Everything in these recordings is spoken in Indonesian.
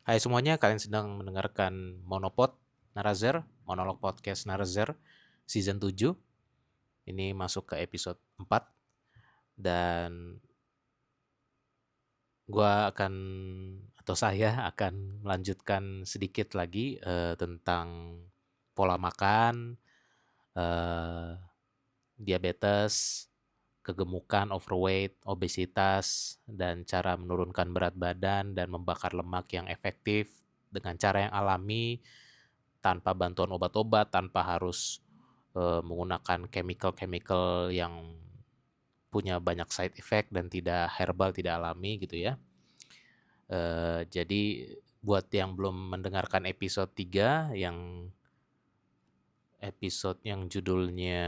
Hai semuanya, kalian sedang mendengarkan Monopod Narazer, Monolog Podcast Narazer Season 7. Ini masuk ke episode 4 dan saya akan melanjutkan sedikit lagi tentang pola makan, eh, diabetes, kegemukan, overweight, obesitas, dan cara menurunkan berat badan dan membakar lemak yang efektif dengan cara yang alami tanpa bantuan obat-obat, tanpa harus menggunakan chemical-chemical yang punya banyak side effect dan tidak herbal, tidak alami gitu ya. Jadi buat yang belum mendengarkan episode 3 yang judulnya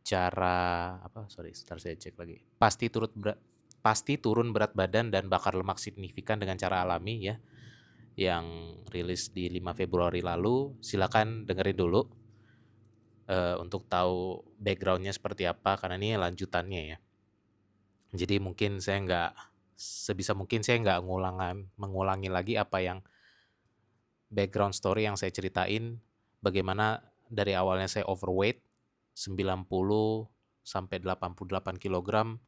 cara sebentar saya cek lagi. Pasti turun berat badan dan bakar lemak signifikan dengan cara alami ya, yang rilis di 5 Februari lalu. Silakan dengerin dulu untuk tahu backgroundnya seperti apa, karena ini lanjutannya ya. Jadi sebisa mungkin saya nggak mengulangi lagi apa yang background story yang saya ceritain, bagaimana dari awalnya saya overweight 90 sampai 88 kilogram,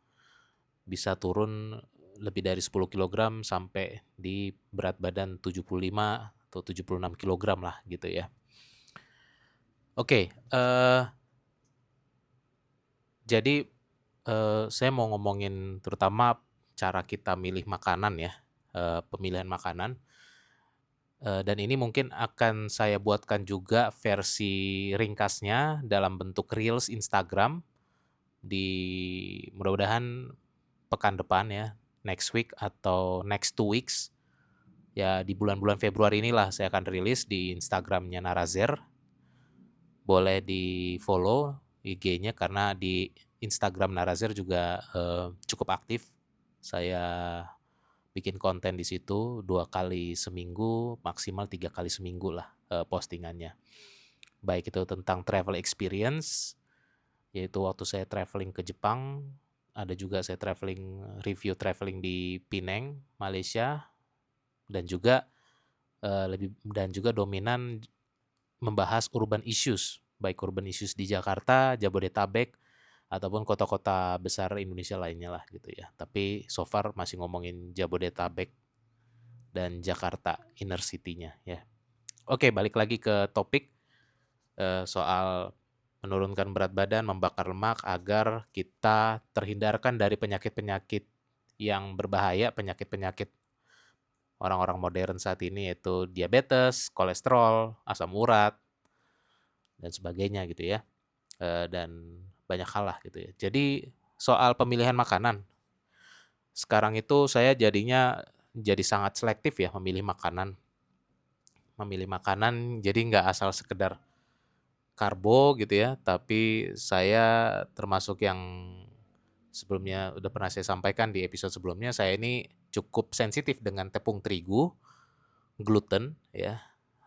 bisa turun lebih dari 10 kilogram sampai di berat badan 75 atau 76 kilogram lah gitu ya. Oke, jadi saya mau ngomongin terutama cara kita milih makanan ya, pemilihan makanan. Dan ini mungkin akan saya buatkan juga versi ringkasnya dalam bentuk reels Instagram di mudah-mudahan pekan depan ya, next week atau next 2 weeks. Ya di bulan-bulan Februari inilah saya akan rilis di Instagramnya Narazer. Boleh di-follow IG-nya karena di Instagram Narazer juga cukup aktif. Saya bikin konten di situ 2 kali seminggu, maksimal 3 kali seminggu lah postingannya. Baik itu tentang travel experience, yaitu waktu saya traveling ke Jepang, ada juga saya review traveling di Penang, Malaysia, dan juga dominan membahas urban issues, baik urban issues di Jakarta, Jabodetabek, ataupun kota-kota besar Indonesia lainnya lah gitu ya. Tapi so far masih ngomongin Jabodetabek dan Jakarta inner city-nya ya. Oke, balik lagi ke topik soal menurunkan berat badan, membakar lemak agar kita terhindarkan dari penyakit-penyakit yang berbahaya, penyakit-penyakit orang-orang modern saat ini, yaitu diabetes, kolesterol, asam urat, dan sebagainya gitu ya. Dan banyak hal lah gitu ya. Jadi soal pemilihan makanan, sekarang itu saya jadi sangat selektif ya memilih makanan. Memilih makanan jadi nggak asal sekedar karbo gitu ya, tapi saya termasuk yang sebelumnya udah pernah saya sampaikan di episode sebelumnya, saya ini cukup sensitif dengan tepung terigu, gluten ya,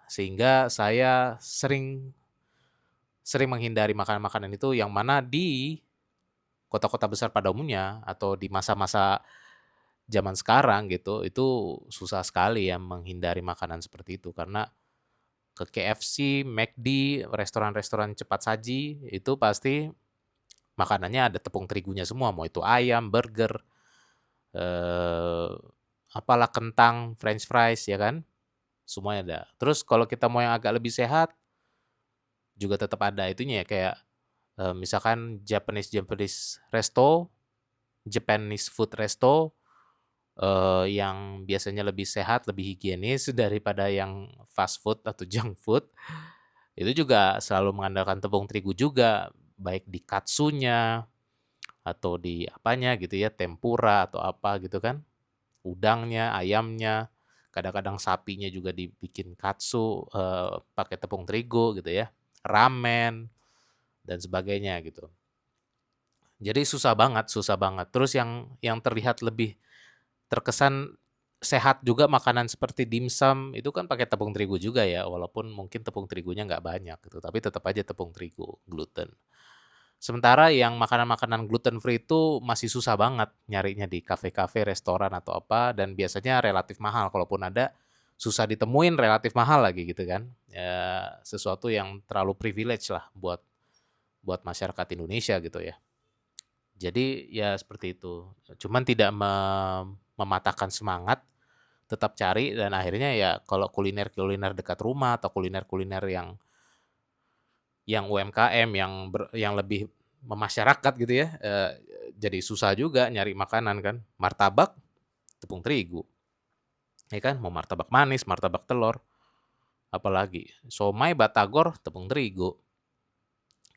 sehingga saya sering sering menghindari makanan-makanan itu, yang mana di kota-kota besar pada umumnya atau di masa-masa zaman sekarang gitu, itu susah sekali ya menghindari makanan seperti itu. Karena ke KFC, McD, restoran-restoran cepat saji, itu pasti makanannya ada tepung terigunya semua, mau itu ayam, burger, eh, apalah kentang, french fries ya kan, semuanya ada. Terus kalau kita mau yang agak lebih sehat, juga tetap ada itunya ya, kayak misalkan Japanese resto, Japanese food resto, yang biasanya lebih sehat, lebih higienis daripada yang fast food atau junk food, itu juga selalu mengandalkan tepung terigu juga, baik di katsunya atau di apanya gitu ya, tempura atau apa gitu kan, udangnya, ayamnya, kadang-kadang sapinya juga dibikin katsu pakai tepung terigu gitu ya, ramen dan sebagainya gitu. Jadi susah banget, susah banget. Terus yang terlihat lebih terkesan sehat juga makanan seperti dimsum itu kan pakai tepung terigu juga ya, walaupun mungkin tepung terigunya nggak banyak gitu, tapi tetap aja tepung terigu, gluten. Sementara yang makanan-makanan gluten free itu masih susah banget nyarinya di kafe-kafe, restoran atau apa, dan biasanya relatif mahal kalaupun ada, susah ditemuin, relatif mahal lagi gitu kan. Ya, sesuatu yang terlalu privilege lah buat masyarakat Indonesia gitu ya. Jadi ya seperti itu. Cuman tidak mematahkan semangat, tetap cari dan akhirnya ya kalau kuliner-kuliner dekat rumah atau kuliner-kuliner yang UMKM yang lebih memasyarakat gitu ya, jadi susah juga nyari makanan kan. Martabak, tepung terigu, ya kan? Mau martabak manis, martabak telur, apalagi. Somai, batagor, tepung terigu.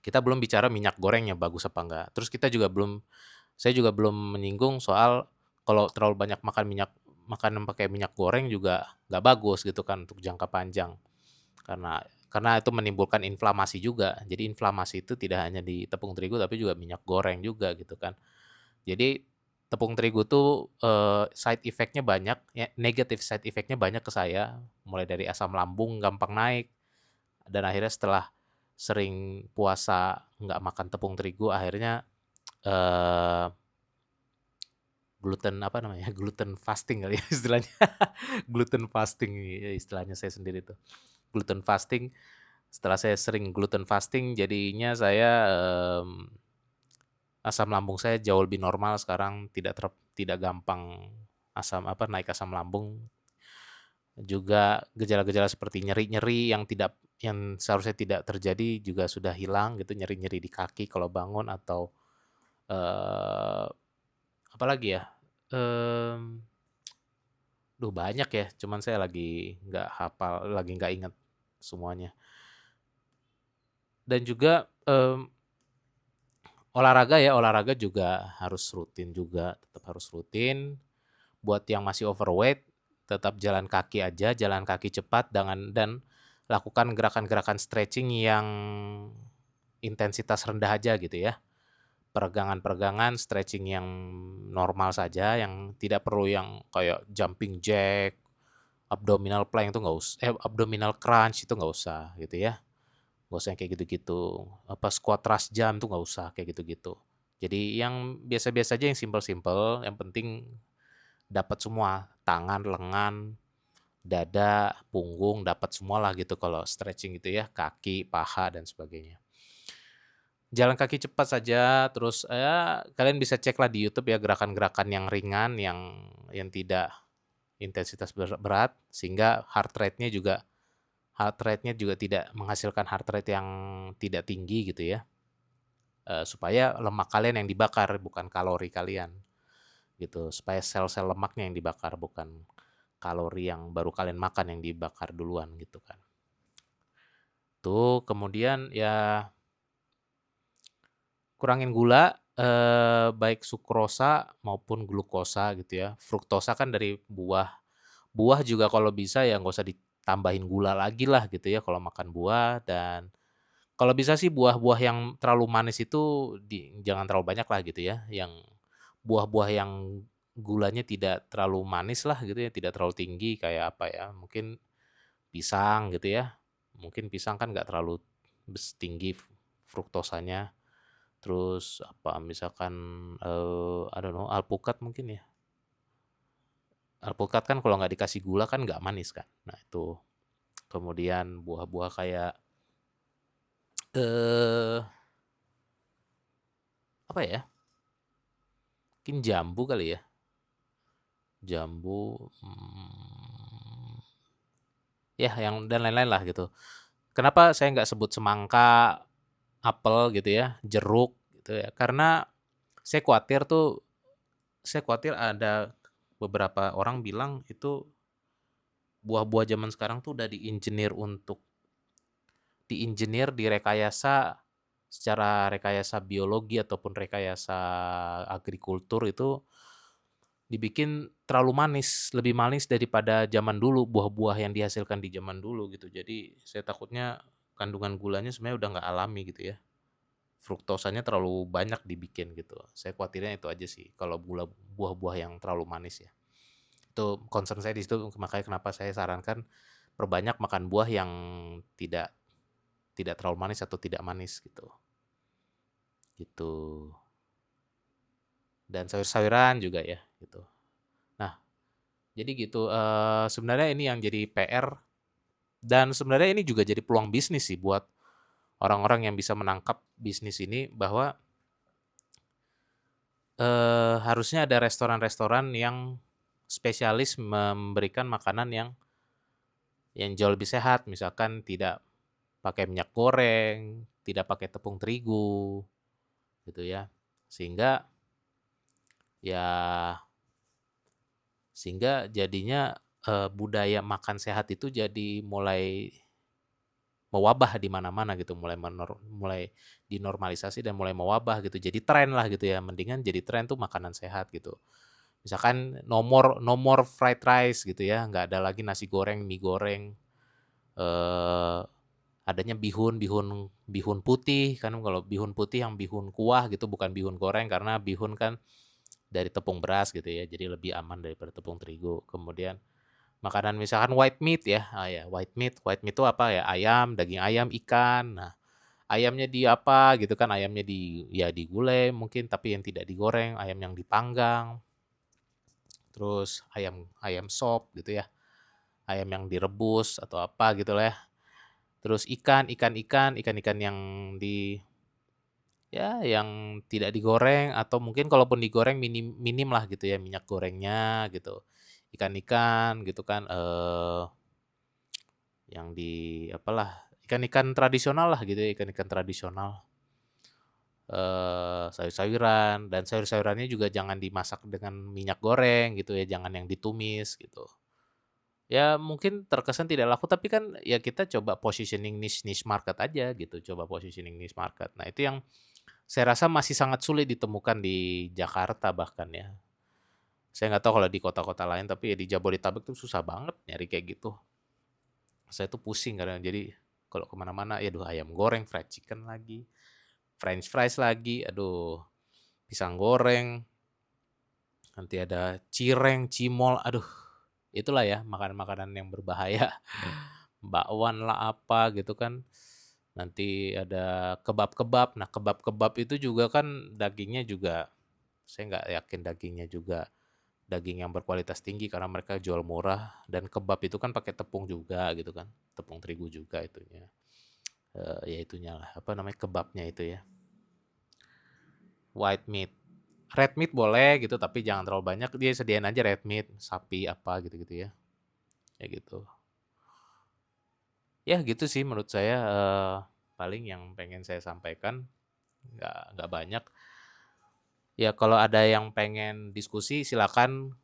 Kita belum bicara minyak gorengnya bagus apa enggak. Terus saya juga belum menyinggung soal kalau terlalu banyak makanan pakai minyak goreng juga nggak bagus gitu kan untuk jangka panjang. Karena itu menimbulkan inflamasi juga. Jadi inflamasi itu tidak hanya di tepung terigu tapi juga minyak goreng juga gitu kan. Jadi tepung terigu tuh, side effect-nya banyak, ya negative side effect-nya banyak ke saya, mulai dari asam lambung gampang naik, dan akhirnya setelah sering puasa nggak makan tepung terigu akhirnya, eee, gluten apa namanya, gluten fasting kali ya istilahnya. Gluten fasting, ya istilahnya saya sendiri tuh. Gluten fasting, setelah saya sering gluten fasting jadinya saya, asam lambung saya jauh lebih normal sekarang, tidak gampang naik asam lambung. Juga gejala-gejala seperti nyeri-nyeri yang seharusnya tidak terjadi juga sudah hilang gitu, nyeri-nyeri di kaki kalau bangun atau, eee, apalagi ya, mmm, banyak ya, cuman saya lagi nggak hafal, lagi nggak ingat semuanya. Dan juga, olahraga juga harus rutin juga, tetap harus rutin. Buat yang masih overweight, tetap jalan kaki aja, jalan kaki cepat dan lakukan gerakan-gerakan stretching yang intensitas rendah aja gitu ya. Peregangan-peregangan, stretching yang normal saja, yang tidak perlu yang kayak jumping jack, abdominal plank itu abdominal crunch itu nggak usah gitu ya. Nggak usah yang kayak gitu-gitu. Apa squat thrust jump tuh nggak usah kayak gitu-gitu. Jadi yang biasa-biasa aja yang simple-simple, yang penting dapat semua, tangan, lengan, dada, punggung, dapat semua lah gitu kalau stretching gitu ya, kaki, paha, dan sebagainya. Jalan kaki cepat saja, terus ya kalian bisa cek lah di YouTube ya gerakan-gerakan yang ringan, yang tidak intensitas berat, sehingga heart rate-nya juga tidak menghasilkan heart rate yang tidak tinggi gitu ya, supaya lemak kalian yang dibakar bukan kalori kalian gitu, supaya sel-sel lemaknya yang dibakar bukan kalori yang baru kalian makan yang dibakar duluan gitu kan. Tuh, kemudian ya kurangin gula, baik sukrosa maupun glukosa gitu ya. Fruktosa kan dari buah. Buah juga kalau bisa ya nggak usah ditambahin gula lagi lah gitu ya kalau makan buah, dan kalau bisa sih buah-buah yang terlalu manis itu jangan terlalu banyak lah gitu ya. Yang buah-buah yang gulanya tidak terlalu manis lah gitu ya, tidak terlalu tinggi kayak apa ya, mungkin pisang gitu ya. Mungkin pisang kan nggak terlalu tinggi fruktosanya. Terus apa misalkan, I don't know, alpukat mungkin ya. Alpukat kan kalau nggak dikasih gula kan nggak manis kan. Nah itu. Kemudian buah-buah kayak, eee, apa ya, mungkin jambu kali ya. Jambu, ya yang dan lain-lain lah gitu. Kenapa saya nggak sebut semangka, apel gitu ya, jeruk gitu ya, karena saya khawatir tuh saya khawatir ada beberapa orang bilang itu buah-buah zaman sekarang tuh udah direkayasa secara rekayasa biologi ataupun rekayasa agrikultur itu dibikin terlalu manis, lebih manis daripada zaman dulu, buah-buah yang dihasilkan di zaman dulu gitu. Jadi saya takutnya kandungan gulanya sebenarnya udah nggak alami gitu ya. Fruktosanya terlalu banyak dibikin gitu. Saya khawatirnya itu aja sih kalau buah-buah yang terlalu manis ya. Itu concern saya di situ, makanya kenapa saya sarankan perbanyak makan buah yang tidak tidak terlalu manis atau tidak manis gitu. Gitu. Dan sayur-sayuran juga ya gitu. Nah, Jadi gitu, sebenarnya ini yang jadi PR dan sebenarnya ini juga jadi peluang bisnis sih buat orang-orang yang bisa menangkap bisnis ini bahwa, harusnya ada restoran-restoran yang spesialis memberikan makanan yang jauh lebih sehat, misalkan tidak pakai minyak goreng, tidak pakai tepung terigu, gitu ya. Sehingga ya sehingga jadinya, budaya makan sehat itu jadi mulai mewabah di mana-mana gitu, mulai dinormalisasi dan mulai mewabah gitu, jadi tren lah gitu ya, mendingan jadi tren tuh makanan sehat gitu. Misalkan no more fried rice gitu ya, nggak ada lagi nasi goreng, mie goreng, eee, adanya bihun bihun bihun putih, kan kalau bihun putih yang bihun kuah gitu, bukan bihun goreng karena bihun kan dari tepung beras gitu ya, jadi lebih aman daripada tepung terigu. Kemudian makanan misalkan white meat ya, ya white meat itu apa ya, ayam, daging ayam, ikan. Nah, ayamnya di apa gitu kan, ayamnya ya digulai mungkin tapi yang tidak digoreng, ayam yang dipanggang, terus ayam ayam sop gitu ya, ayam yang direbus atau apa gitu lah ya. Terus ikan-ikan yang di ya yang tidak digoreng atau mungkin kalaupun digoreng minim minim lah gitu ya minyak gorengnya gitu. Ikan-ikan gitu kan, yang di apalah, ikan-ikan tradisional lah gitu ya, ikan-ikan tradisional, sayur-sayuran dan sayur-sayurannya juga jangan dimasak dengan minyak goreng gitu ya, jangan yang ditumis gitu. Ya mungkin terkesan tidak laku tapi kan ya kita coba positioning niche-niche market aja gitu, coba positioning niche market. Nah itu yang saya rasa masih sangat sulit ditemukan di Jakarta bahkan ya. Saya nggak tahu kalau di kota-kota lain tapi ya di Jabodetabek tuh susah banget nyari kayak gitu. Saya tuh pusing kadang jadi kalau kemana-mana, ya aduh ayam goreng, fried chicken lagi, french fries lagi, aduh pisang goreng, nanti ada cireng, cimol, aduh itulah ya makanan-makanan yang berbahaya. Bakwan lah apa gitu kan. Nanti ada kebab-kebab. Nah kebab-kebab itu juga kan dagingnya juga saya nggak yakin dagingnya juga daging yang berkualitas tinggi karena mereka jual murah dan kebab itu kan pakai tepung juga gitu kan, tepung terigu juga itunya. Ya itunya lah, apa namanya, kebabnya itu ya. White meat. Red meat boleh gitu, tapi jangan terlalu banyak. Dia sediain aja red meat, sapi apa gitu-gitu ya. Ya gitu. Ya gitu sih menurut saya paling yang pengen saya sampaikan. Nggak banyak. Ya kalau ada yang pengen diskusi silakan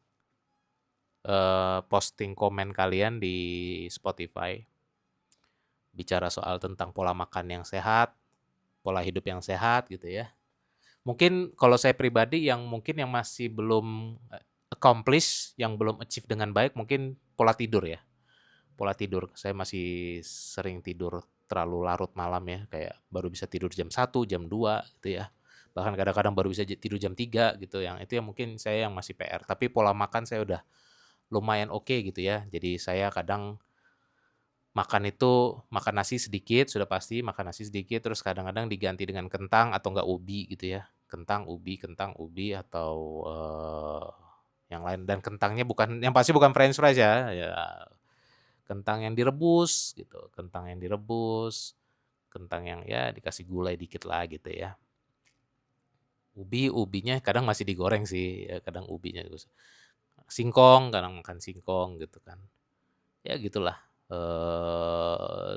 posting komen kalian di Spotify. Bicara soal tentang pola makan yang sehat, pola hidup yang sehat gitu ya. Mungkin kalau saya pribadi yang mungkin yang masih belum accomplish, yang belum achieve dengan baik mungkin pola tidur ya. Pola tidur, saya masih sering tidur terlalu larut malam ya, kayak baru bisa tidur jam 1 jam 2 gitu ya. Bahkan kadang-kadang baru bisa tidur jam 3 gitu, yang itu yang mungkin saya yang masih PR. Tapi pola makan saya udah lumayan oke gitu ya. Jadi saya kadang makan itu makan nasi sedikit, sudah pasti makan nasi sedikit, terus kadang-kadang diganti dengan kentang atau enggak ubi gitu ya. Kentang, ubi atau, yang lain dan kentangnya bukan yang pasti bukan french fries ya, ya kentang yang direbus gitu, kentang yang direbus, kentang yang ya dikasih gulai dikit lah gitu ya. Ubinya kadang masih digoreng sih, ya kadang ubinya singkong, kadang makan singkong gitu kan. Ya gitulah,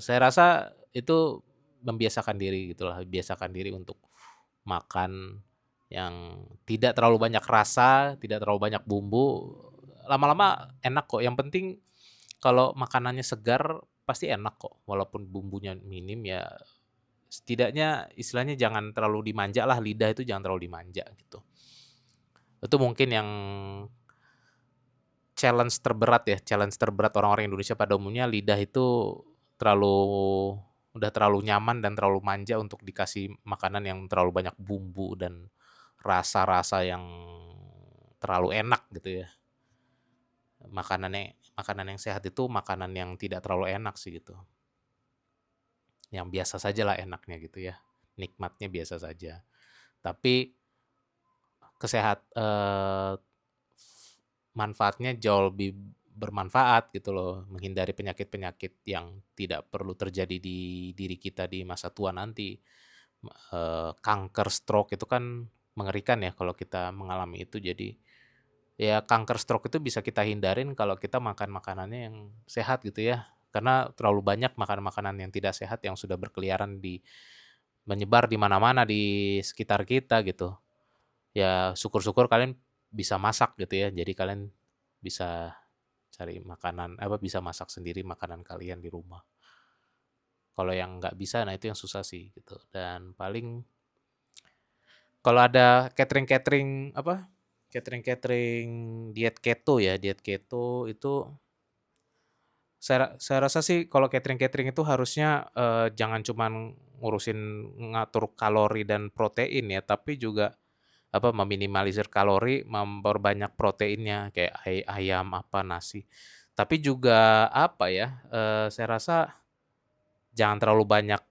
saya rasa itu membiasakan diri gitulah, biasakan diri untuk makan yang tidak terlalu banyak rasa, tidak terlalu banyak bumbu, lama-lama enak kok, yang penting kalau makanannya segar pasti enak kok, walaupun bumbunya minim ya setidaknya istilahnya jangan terlalu dimanja lah, lidah itu jangan terlalu dimanja gitu. Itu mungkin yang challenge terberat orang-orang Indonesia pada umumnya lidah itu terlalu udah terlalu nyaman dan terlalu manja untuk dikasih makanan yang terlalu banyak bumbu dan rasa-rasa yang terlalu enak gitu ya. Makanan yang sehat itu makanan yang tidak terlalu enak sih gitu. Yang biasa saja lah enaknya gitu ya. Nikmatnya biasa saja. Tapi kesehat manfaatnya jauh lebih bermanfaat gitu loh, menghindari penyakit-penyakit yang tidak perlu terjadi di diri kita di masa tua nanti. Kanker, stroke itu kan mengerikan ya kalau kita mengalami itu. Jadi ya kanker stroke itu bisa kita hindarin kalau kita makan makanannya yang sehat gitu ya. Karena terlalu banyak makanan-makanan yang tidak sehat yang sudah berkeliaran menyebar di mana-mana di sekitar kita gitu. Ya syukur-syukur kalian bisa masak gitu ya. Jadi kalian bisa cari makanan apa bisa masak sendiri makanan kalian di rumah. Kalau yang nggak bisa, nah itu yang susah sih gitu. Dan paling kalau ada catering-catering apa? Catering-catering diet keto ya, diet keto itu saya rasa sih kalau catering-catering itu harusnya jangan cuman ngurusin ngatur kalori dan protein ya, tapi juga apa meminimalisir kalori, memperbanyak proteinnya kayak ayam apa nasi. Tapi juga apa ya? Saya rasa jangan terlalu banyak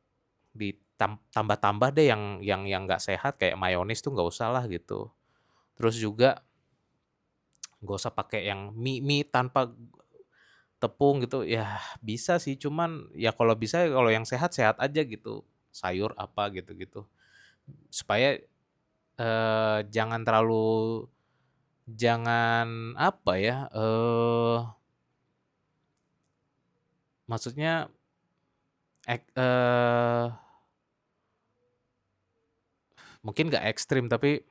ditambah-tambah deh yang nggak sehat kayak mayones tuh nggak usah lah gitu. Terus juga nggak usah pakai yang mie tanpa tepung gitu, ya bisa sih cuman ya kalau bisa ya kalau yang sehat-sehat aja gitu, sayur apa gitu-gitu. Supaya, jangan apa ya, maksudnya ek mungkin nggak ekstrim tapi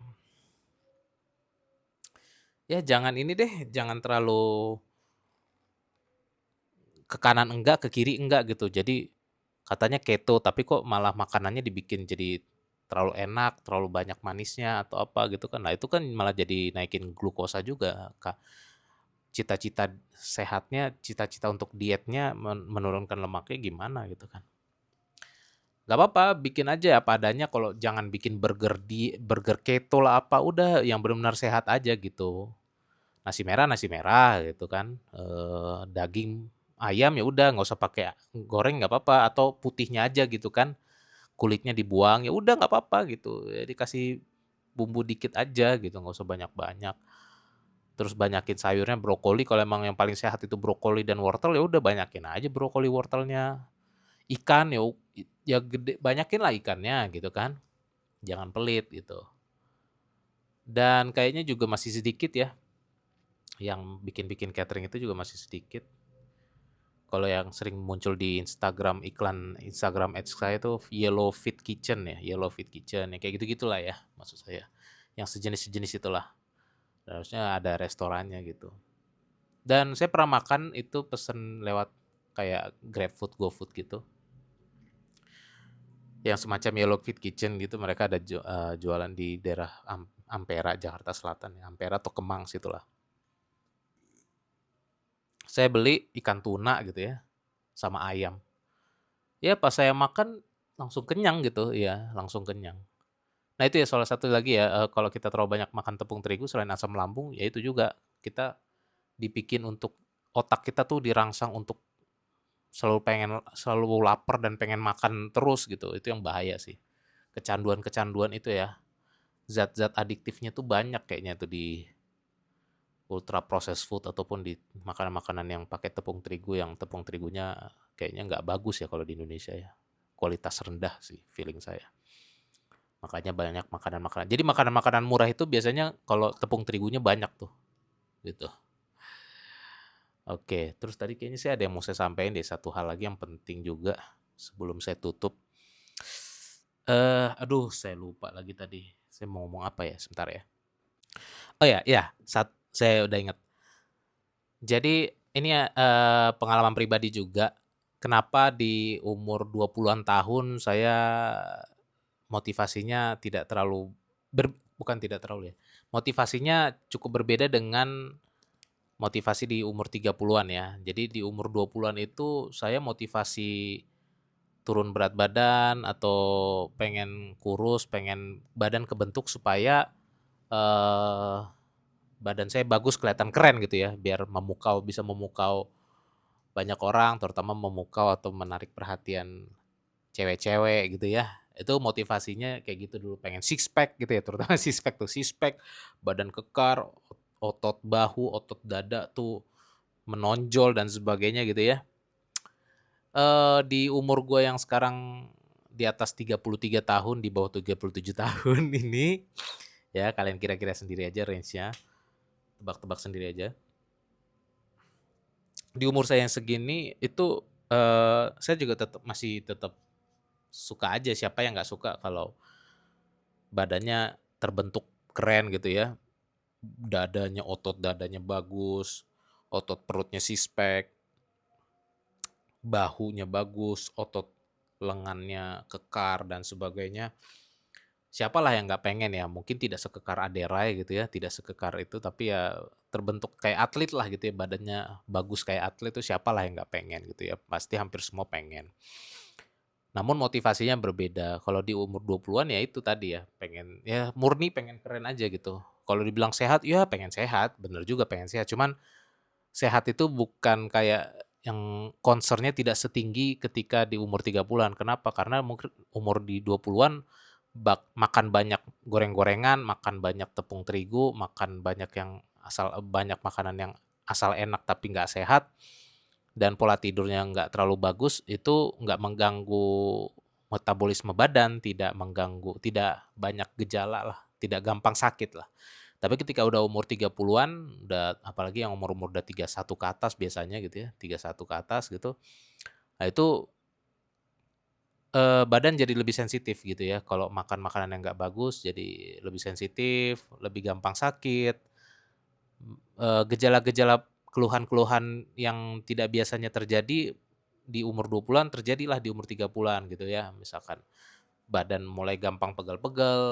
ya jangan ini deh, jangan terlalu ke kanan enggak, ke kiri enggak gitu. Jadi katanya keto, tapi kok malah makanannya dibikin jadi terlalu enak, terlalu banyak manisnya atau apa gitu kan. Nah, itu kan malah jadi naikin glukosa juga, Kak. Cita-cita sehatnya, cita-cita untuk dietnya menurunkan lemaknya gimana gitu kan. Gak apa-apa, bikin aja apa adanya kalau jangan bikin burger keto lah apa, udah yang benar-benar sehat aja gitu. Nasi merah gitu kan, daging ayam ya udah nggak usah pakai goreng nggak apa-apa atau putihnya aja gitu kan, kulitnya dibuang ya udah nggak apa-apa gitu, ya dikasih bumbu dikit aja gitu nggak usah banyak-banyak. Terus banyakin sayurnya brokoli kalau emang yang paling sehat itu brokoli dan wortel ya udah banyakin aja brokoli wortelnya. Ikan ya gede banyakin lah ikannya gitu kan, jangan pelit gitu. Dan kayaknya juga masih sedikit ya yang bikin-bikin catering itu juga masih sedikit. Kalau yang sering muncul di Instagram, iklan Instagram Ads saya tuh Yellow Fit Kitchen ya, Yellow Fit Kitchen ya kayak gitu-gitulah ya maksud saya. Yang sejenis-sejenis itulah. Harusnya ada restorannya gitu. Dan saya pernah makan itu pesen lewat kayak GrabFood, GoFood gitu. Yang semacam Yellow Fit Kitchen gitu mereka ada jualan di daerah Ampera, Jakarta Selatan ya. Ampera atau Kemang situlah. Saya beli ikan tuna gitu ya sama ayam. Ya pas saya makan langsung kenyang gitu, ya langsung kenyang. Nah itu ya salah satu lagi ya, kalau kita terlalu banyak makan tepung terigu selain asam lambung, ya itu juga kita dibikin untuk otak kita tuh dirangsang untuk selalu lapar dan pengen makan terus gitu, itu yang bahaya sih. Kecanduan-kecanduan itu ya, zat-zat adiktifnya tuh banyak kayaknya tuh di ultra processed food ataupun di makanan-makanan yang pakai tepung terigu yang tepung terigunya kayaknya nggak bagus ya kalau di Indonesia ya. Kualitas rendah sih feeling saya. Makanya banyak makanan-makanan. Jadi makanan-makanan murah itu biasanya kalau tepung terigunya banyak tuh, gitu. Oke, terus tadi kayaknya saya ada yang mau saya sampaikan deh satu hal lagi yang penting juga sebelum saya tutup. Aduh, saya lupa lagi tadi. Saya mau ngomong apa ya? Sebentar ya. Oh ya, ya, saya udah ingat. Jadi ini ya pengalaman pribadi juga. Kenapa di umur 20-an tahun saya motivasinya tidak terlalu bukan tidak terlalu ya. Motivasinya cukup berbeda dengan motivasi di umur 30-an ya. Jadi di umur 20-an itu saya motivasi turun berat badan atau pengen kurus, pengen badan kebentuk supaya eh badan saya bagus kelihatan keren gitu ya, biar bisa memukau banyak orang, terutama memukau atau menarik perhatian cewek-cewek gitu ya. Itu motivasinya kayak gitu dulu, pengen six pack gitu ya, terutama six pack tuh, six pack, badan kekar, otot bahu, otot dada tuh menonjol dan sebagainya gitu ya. Di umur gue yang sekarang di atas 33 tahun, di bawah 37 tahun ini, ya kalian kira-kira sendiri aja range-nya, tebak-tebak sendiri aja. Di umur saya yang segini itu, saya juga masih tetap suka aja, siapa yang nggak suka kalau badannya terbentuk keren gitu ya, otot dadanya bagus, otot perutnya six pack, bahunya bagus, otot lengannya kekar dan sebagainya. Siapalah yang nggak pengen ya, mungkin tidak sekekar Aderay gitu ya, tidak sekekar itu, tapi ya terbentuk kayak atlet lah gitu ya, badannya bagus kayak atlet itu siapalah yang nggak pengen gitu ya, pasti hampir semua pengen. Namun motivasinya berbeda. Kalau di umur 20-an ya itu tadi ya, pengen ya murni pengen keren aja gitu. Kalau dibilang sehat, ya pengen sehat, bener juga pengen sehat. Cuman sehat itu bukan kayak yang concern tidak setinggi ketika di umur 30-an. Kenapa? Karena mungkin umur di 20-an makan banyak goreng-gorengan, makan banyak tepung terigu, makan banyak makanan yang asal enak tapi nggak sehat, dan pola tidurnya nggak terlalu bagus, itu nggak mengganggu metabolisme badan, tidak banyak gejala lah, tidak gampang sakit lah. Tapi ketika udah umur 30-an, udah apalagi yang umur-umur udah 31 ke atas biasanya gitu ya, 31 ke atas gitu. Nah itu badan jadi lebih sensitif gitu ya. Kalau makan makanan yang nggak bagus jadi lebih sensitif, lebih gampang sakit. Gejala-gejala keluhan-keluhan yang tidak biasanya terjadi di umur 20-an terjadilah di umur 30-an gitu ya. Misalkan badan mulai gampang pegal-pegal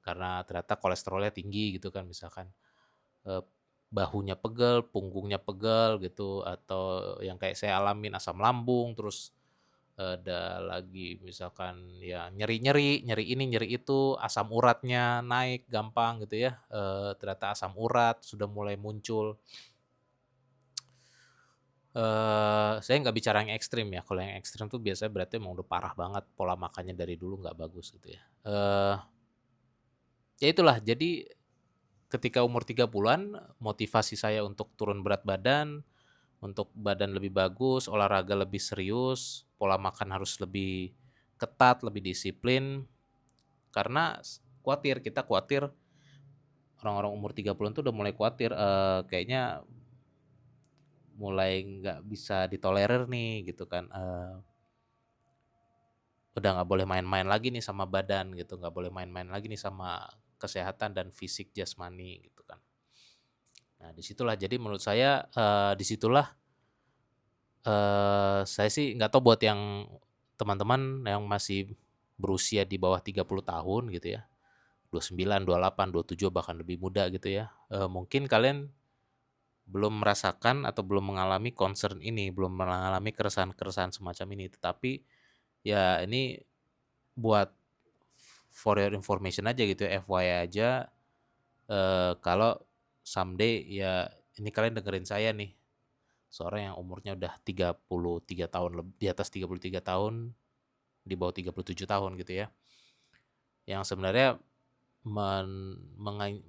karena ternyata kolesterolnya tinggi gitu kan misalkan. Eee, Bahunya pegel, punggungnya pegel gitu, atau yang kayak saya alamin asam lambung, terus ada lagi misalkan ya nyeri-nyeri, nyeri ini, nyeri itu, asam uratnya naik gampang gitu ya, ternyata asam urat sudah mulai muncul. Saya nggak bicara yang ekstrim ya, kalau yang ekstrim tuh biasanya berarti emang udah parah banget, pola makannya dari dulu nggak bagus gitu ya. Ya itulah, jadi ketika umur 30-an, motivasi saya untuk turun berat badan, untuk badan lebih bagus, olahraga lebih serius, pola makan harus lebih ketat, lebih disiplin, karena kita khawatir orang-orang umur 30-an tuh udah mulai khawatir, kayaknya mulai nggak bisa ditolerir nih gitu kan, udah nggak boleh main-main lagi nih sama badan gitu, nggak boleh main-main lagi nih sama kesehatan dan fisik jasmani gitu kan. Nah disitulah jadi menurut saya, disitulah saya sih nggak tahu buat yang teman-teman yang masih berusia di bawah 30 tahun gitu ya, 29, 28, 27 bahkan lebih muda gitu ya, mungkin kalian belum merasakan atau belum mengalami concern ini, belum mengalami keresahan-keresahan semacam ini. Tetapi ya ini buat for your information aja gitu ya, FYI aja, kalau someday ya ini kalian dengerin saya nih, seorang yang umurnya udah 33 tahun, di atas 33 tahun, di bawah 37 tahun gitu ya. Yang sebenarnya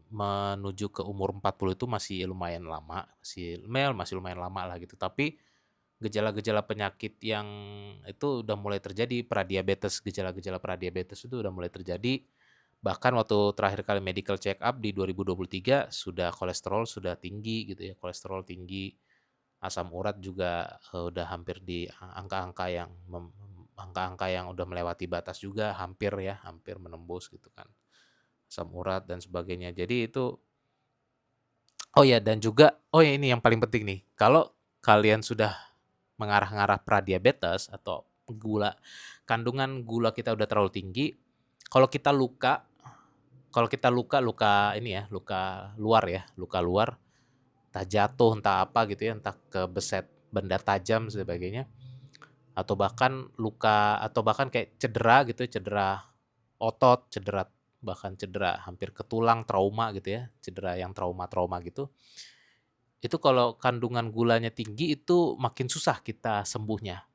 menuju ke umur 40 itu masih lumayan lama, masih lumayan lama lah gitu. Tapi gejala-gejala penyakit yang itu udah mulai terjadi, pradiabetes, gejala-gejala pradiabetes itu udah mulai terjadi. Bahkan waktu terakhir kali medical check up di 2023 sudah kolesterol sudah tinggi gitu ya, kolesterol tinggi, asam urat juga, udah hampir di angka-angka yang udah melewati batas juga, hampir ya, hampir menembus gitu kan, asam urat dan sebagainya. Jadi itu, oh ya, dan juga, oh ya ini yang paling penting nih, kalau kalian sudah mengarah-ngarah pradiabetes atau kandungan gula kita udah terlalu tinggi, kalau kita luka luka ini ya, luka luar ya, luka luar, entah jatuh, entah apa gitu ya, entah kebeset benda tajam sebagainya, atau bahkan kayak cedera gitu, cedera otot, bahkan cedera hampir ke tulang, trauma gitu ya, cedera yang trauma-trauma gitu. Itu kalau kandungan gulanya tinggi itu makin susah kita sembuhnya.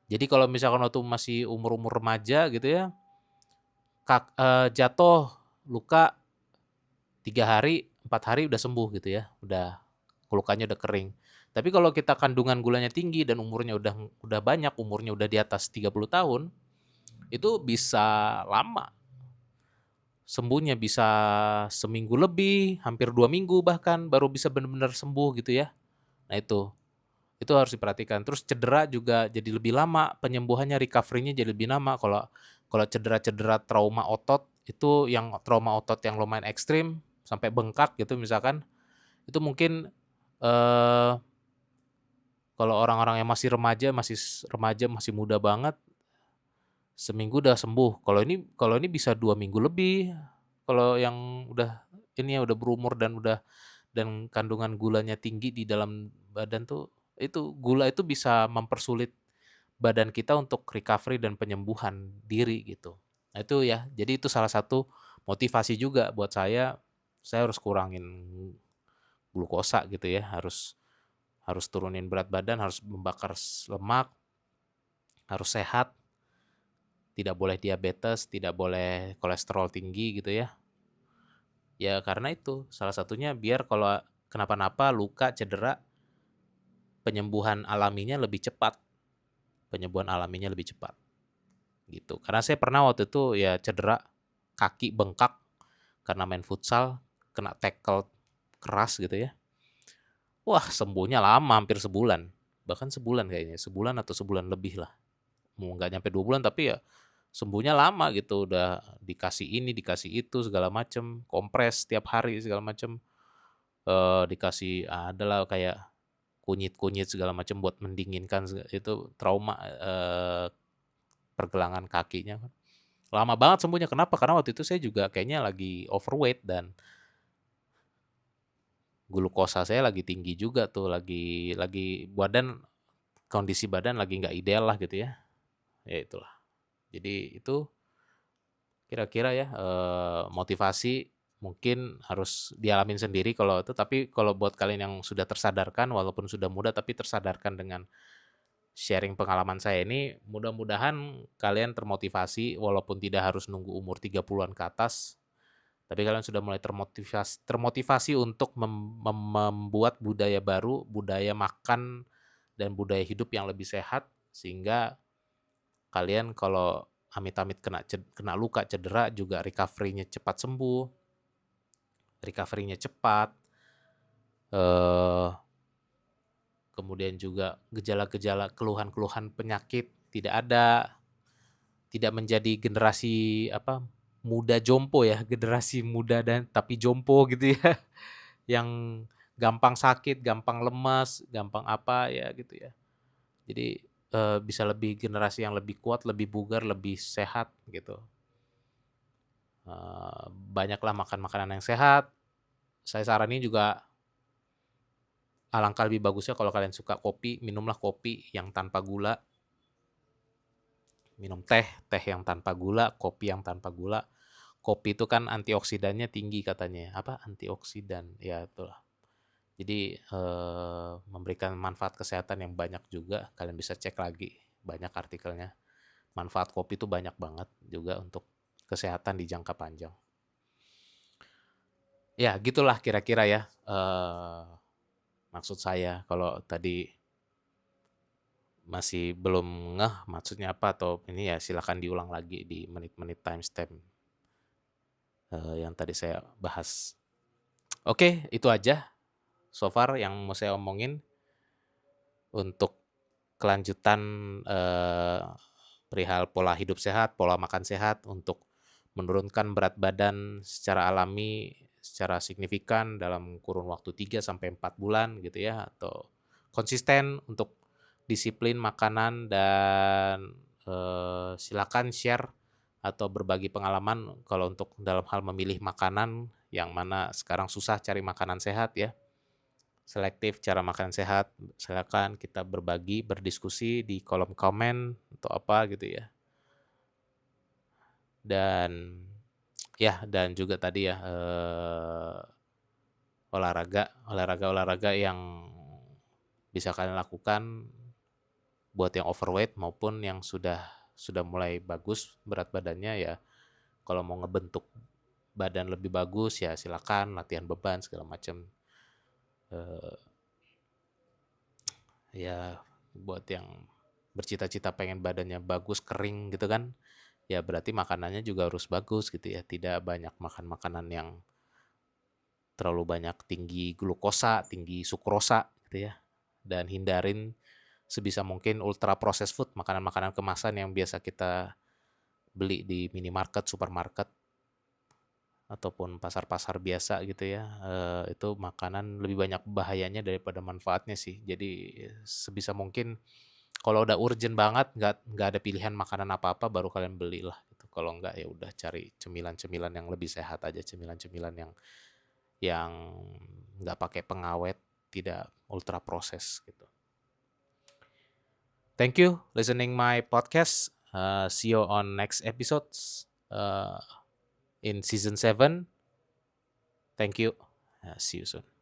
Jadi kalau misalkan waktu masih umur-umur remaja gitu ya, jatuh, luka 3 hari, 4 hari udah sembuh gitu ya, lukanya udah kering. Tapi kalau kita kandungan gulanya tinggi dan umurnya udah banyak, umurnya udah di atas 30 tahun, itu bisa lama. Sembuhnya bisa seminggu lebih, hampir 2 minggu bahkan baru bisa benar-benar sembuh gitu ya. Nah itu harus diperhatikan. Terus cedera juga jadi lebih lama, penyembuhannya, recovery-nya jadi lebih lama. Kalau kalau cedera-cedera trauma otot, itu yang trauma otot yang lumayan ekstrim, sampai bengkak gitu misalkan, itu mungkin, eee, kalau orang-orang yang masih remaja, masih muda banget, seminggu udah sembuh. Kalau ini bisa 2 minggu lebih, kalau yang udah berumur dan kandungan gulanya tinggi di dalam badan tuh, itu gula itu bisa mempersulit badan kita untuk recovery dan penyembuhan diri gitu. Nah itu ya, jadi itu salah satu motivasi juga buat saya harus kurangin glukosa gitu ya, harus harus turunin berat badan, harus membakar lemak, harus sehat, tidak boleh diabetes, tidak boleh kolesterol tinggi gitu ya. Ya karena itu, salah satunya biar kalau kenapa-napa, luka, cedera, penyembuhan alaminya lebih cepat. Penyembuhan alaminya lebih cepat gitu. Karena saya pernah waktu itu ya cedera, kaki bengkak karena main futsal, kena tackle keras gitu ya. Wah, sembuhnya lama, hampir sebulan. Bahkan sebulan kayaknya, sebulan atau sebulan lebih lah. Mau nggak nyampe 2 bulan tapi ya sembuhnya lama gitu, udah dikasih ini, dikasih itu segala macem, kompres tiap hari segala macem, dikasih adalah kayak kunyit-kunyit segala macam buat mendinginkan itu trauma, pergelangan kakinya kan. Lama banget sembuhnya, kenapa? Karena waktu itu saya juga kayaknya lagi overweight dan glukosa saya lagi tinggi juga tuh, lagi kondisi badan lagi nggak ideal lah gitu ya. Ya itulah. Jadi itu kira-kira ya, motivasi mungkin harus dialamin sendiri kalau itu, tapi kalau buat kalian yang sudah tersadarkan walaupun sudah muda tapi tersadarkan dengan sharing pengalaman saya ini, mudah-mudahan kalian termotivasi walaupun tidak harus nunggu umur 30-an ke atas, tapi kalian sudah mulai termotivasi untuk membuat budaya baru, budaya makan dan budaya hidup yang lebih sehat, sehingga kalian kalau amit-amit kena luka, cedera juga recovery-nya cepat sembuh, recovery-nya cepat, eh, kemudian juga gejala-gejala, keluhan-keluhan penyakit tidak ada, tidak menjadi generasi muda jompo ya, generasi muda dan tapi jompo gitu ya, yang gampang sakit, gampang lemas, gampang apa ya gitu ya. Jadi bisa lebih generasi yang lebih kuat, lebih bugar, lebih sehat gitu. Banyaklah makan makanan yang sehat. Saya saranin juga alangkah lebih bagusnya kalau kalian suka kopi, minumlah kopi yang tanpa gula. Minum teh yang tanpa gula, kopi yang tanpa gula. Kopi itu kan antioksidannya tinggi katanya. Apa antioksidan? Ya itulah. Jadi memberikan manfaat kesehatan yang banyak juga. Kalian bisa cek lagi, banyak artikelnya. Manfaat kopi itu banyak banget juga untuk kesehatan di jangka panjang. Ya gitulah kira-kira ya, maksud saya. Kalau tadi masih belum ngeh maksudnya apa atau ini ya silakan diulang lagi di menit-menit timestamp yang tadi saya bahas. Oke, itu aja so far yang mau saya omongin untuk kelanjutan perihal pola hidup sehat, pola makan sehat untuk menurunkan berat badan secara alami, secara signifikan dalam kurun waktu 3 sampai 4 bulan gitu ya, atau konsisten untuk disiplin makanan dan silakan share atau berbagi pengalaman kalau untuk dalam hal memilih makanan yang mana sekarang susah cari makanan sehat ya. Selektif cara makan sehat, silakan kita berbagi, berdiskusi di kolom komen atau apa gitu ya. Dan dan juga tadi ya olahraga yang bisa kalian lakukan buat yang overweight maupun yang sudah mulai bagus berat badannya ya. Kalau mau ngebentuk badan lebih bagus ya silakan latihan beban segala macam. Eh, ya buat yang bercita-cita pengen badannya bagus kering gitu kan, ya berarti makanannya juga harus bagus gitu ya. Tidak banyak makan makanan yang terlalu banyak tinggi glukosa, tinggi sukrosa gitu ya. Dan hindarin sebisa mungkin ultra processed food, makanan-makanan kemasan yang biasa kita beli di minimarket, supermarket, ataupun pasar-pasar biasa gitu ya. Itu makanan lebih banyak bahayanya daripada manfaatnya sih. Jadi sebisa mungkin kalau udah urgent banget, nggak ada pilihan makanan apa-apa, baru kalian belilah gitu. Kalau nggak ya udah cari cemilan-cemilan yang lebih sehat aja, cemilan-cemilan yang nggak pakai pengawet, tidak ultra proses gitu. Thank you listening my podcast. See you on next episodes in season 7. Thank you. See you soon.